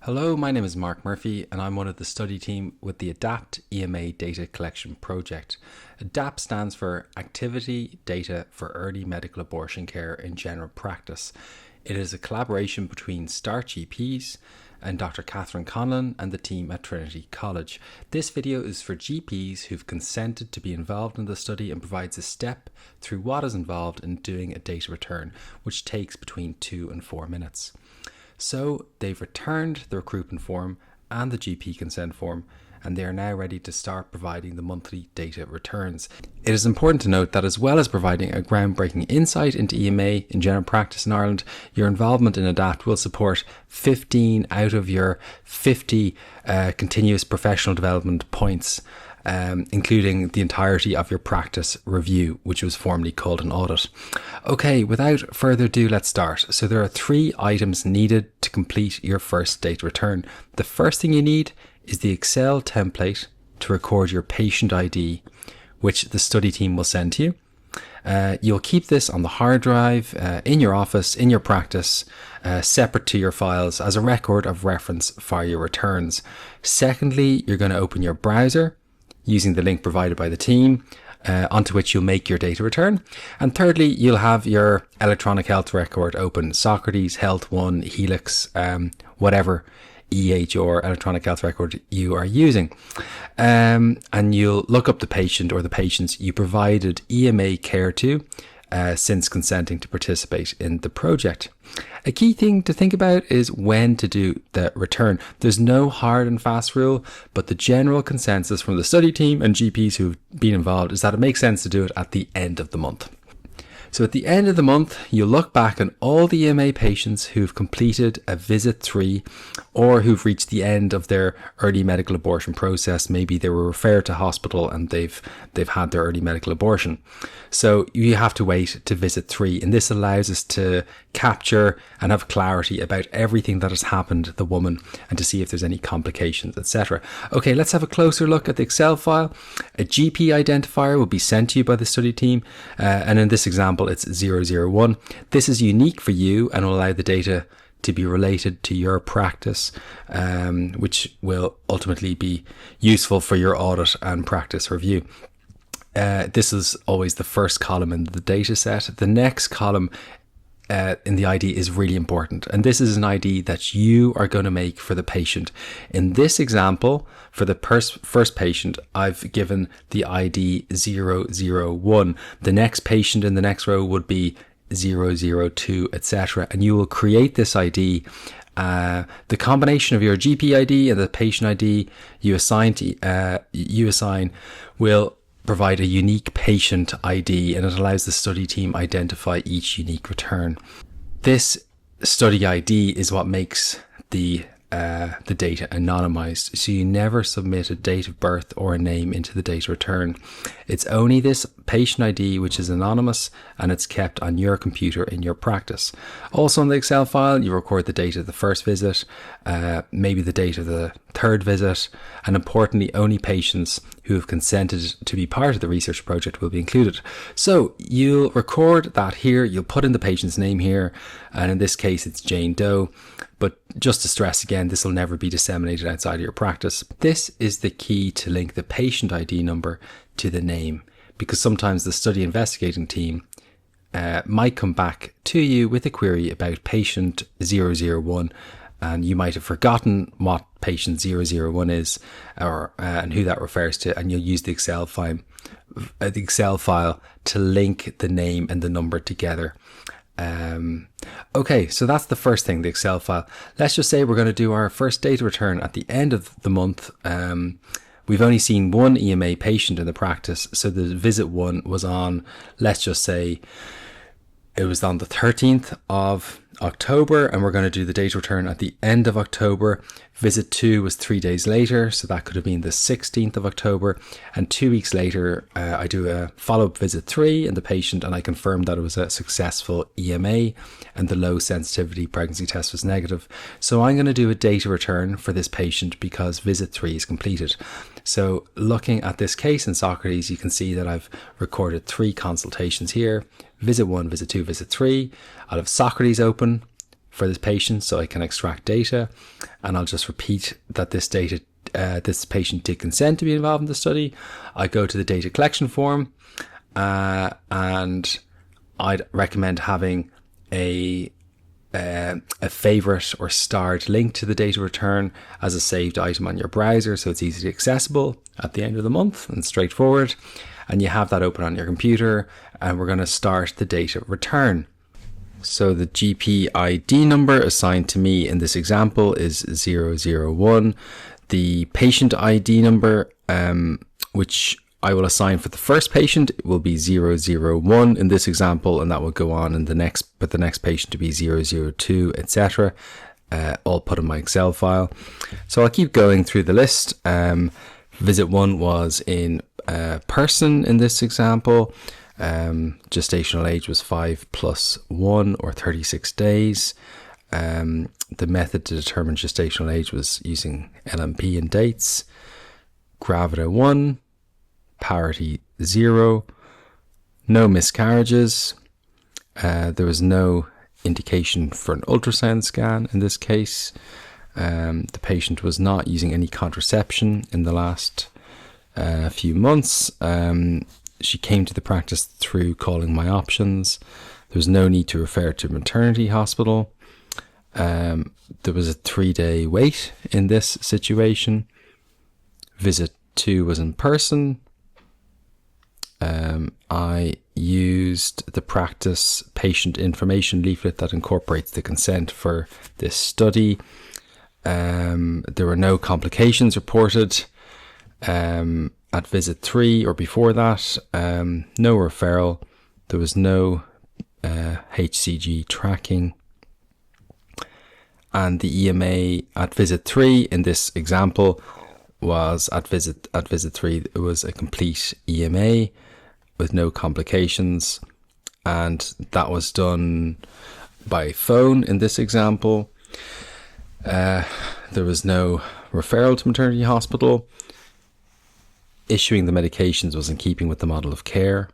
Hello, my name is Mark Murphy and I'm one of the study team with the ADAPT EMA Data Collection Project. ADAPT stands for Activity Data for Early Medical Abortion Care in General Practice. It is a collaboration between START GPs and Dr. Catherine Conlon and the team at Trinity College. This video is for GPs who've consented to be involved in the study and provides a step through what is involved in doing a data return, which takes between 2 and 4 minutes. So they've returned the recruitment form and the GP consent form, and they are now ready to start providing the monthly data returns. It is important to note that as well as providing a groundbreaking insight into EMA in general practice in Ireland, your involvement in ADAPT will support 15 out of your 50 continuous professional development points, including the entirety of your practice review, which was formerly called an audit. Okay, without further ado, let's start. So there are 3 items needed to complete your first data return. The first thing you need is the Excel template to record your patient ID, which the study team will send to you. You'll keep this on the hard drive, in your office, in your practice, separate to your files as a record of reference for your returns. Secondly, you're going to open your browser using the link provided by the team, onto which you'll make your data return. And thirdly, you'll have your electronic health record open, Socrates, Health One, Helix, whatever EHR electronic health record you are using. And you'll look up the patient or the patients you provided EMA care to since consenting to participate in the project. A key thing to think about is when to do the return. There's no hard and fast rule, but the general consensus from the study team and GPs who've been involved is that it makes sense to do it at the end of the month. So at the end of the month, you'll look back on all the EMA patients who've completed a visit 3 or who've reached the end of their early medical abortion process. Maybe they were referred to hospital and they've had their early medical abortion. So you have to wait to visit 3, and this allows us to capture and have clarity about everything that has happened to the woman and to see if there's any complications, etc. Okay, let's have a closer look at the Excel file. A GP identifier will be sent to you by the study team, and in this example it's 001. This is unique for you and will allow the data to be related to your practice, which will ultimately be useful for your audit and practice review. This is always the first column in the data set. The next column in the ID is really important, and this is an ID that you are going to make for the patient. In this example, for the first patient, I've given the ID 001. The next patient in the next row would be 002, etc. And you will create this ID. The combination of your GP ID and the patient ID you assign will provide a unique patient ID, and it allows the study team identify each unique return. This study ID is what makes the data anonymized, so you never submit a date of birth or a name into the data return. It's only this patient ID which is anonymous, and it's kept on your computer in your practice. Also in the Excel file, you record the date of the first visit, maybe the date of the third visit, and importantly, only patients who have consented to be part of the research project will be included. So you'll record that here, you'll put in the patient's name here, and in this case it's Jane Doe. But just to stress again, this will never be disseminated outside of your practice. This is the key to link the patient ID number to the name, because sometimes the study investigating team might come back to you with a query about patient 001, and you might have forgotten what patient 001 is or and who that refers to, and you'll use the Excel file to link the name and the number together. Okay, so that's the first thing, the Excel file. Let's just say we're going to do our first data return at the end of the month. We've only seen one EMA patient in the practice, so the visit 1 was on, let's just say it was on the 13th of October, and we're going to do the data return at the end of October. Visit 2 was 3 days later, so that could have been the 16th of October. And 2 weeks later, I do a follow-up visit 3 in the patient, and I confirmed that it was a successful EMA and the low sensitivity pregnancy test was negative. So I'm going to do a data return for this patient because visit 3 is completed. So looking at this case in Socrates, you can see that I've recorded 3 consultations here. Visit 1, visit 2, visit 3. I'll have Socrates open, for this patient so I can extract data, and I'll just repeat that this patient did consent to be involved in the study. I go to the data collection form, and I'd recommend having a favorite or starred link to the data return as a saved item on your browser, so it's easily accessible at the end of the month and straightforward. And you have that open on your computer, and we're going to start the data return. So the GP ID number assigned to me in this example is 001. The patient ID number, which I will assign for the first patient, will be 001 in this example, and that will go on in the next patient to be 002, etc. All put in my Excel file. So I'll keep going through the list. Visit 1 was in person in this example. Gestational age was 5+1 or 36 days. The method to determine gestational age was using LMP and dates. Gravida 1, parity 0, no miscarriages. There was no indication for an ultrasound scan in this case. The patient was not using any contraception in the last few months. She came to the practice through calling my options. There was no need to refer to maternity hospital. There was a 3-day wait in this situation. Visit 2 was in person. I used the practice patient information leaflet that incorporates the consent for this study. There were no complications reported at visit 3 or before that. No referral. There was no HCG tracking. And the EMA at visit 3 in this example was at visit 3 it was a complete EMA with no complications, and that was done by phone in this example. There was no referral to maternity hospital. Issuing the medications was in keeping with the model of care.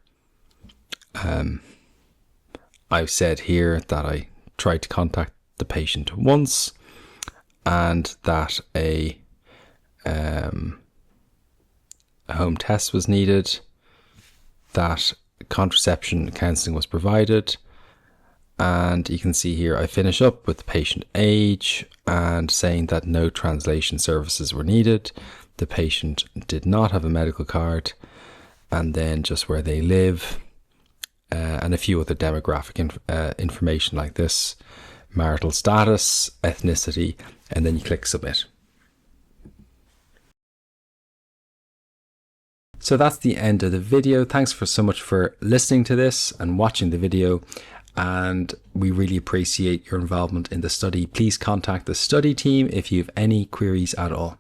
I've said here that I tried to contact the patient once, and that a home test was needed, that contraception counselling was provided, and you can see here I finish up with the patient age and saying that no translation services were needed. The patient did not have a medical card, and then just where they live, and a few other demographic information like this, marital status, ethnicity, and then you click submit. So that's the end of the video. Thanks so much for listening to this and watching the video, and we really appreciate your involvement in the study. Please contact the study team if you have any queries at all.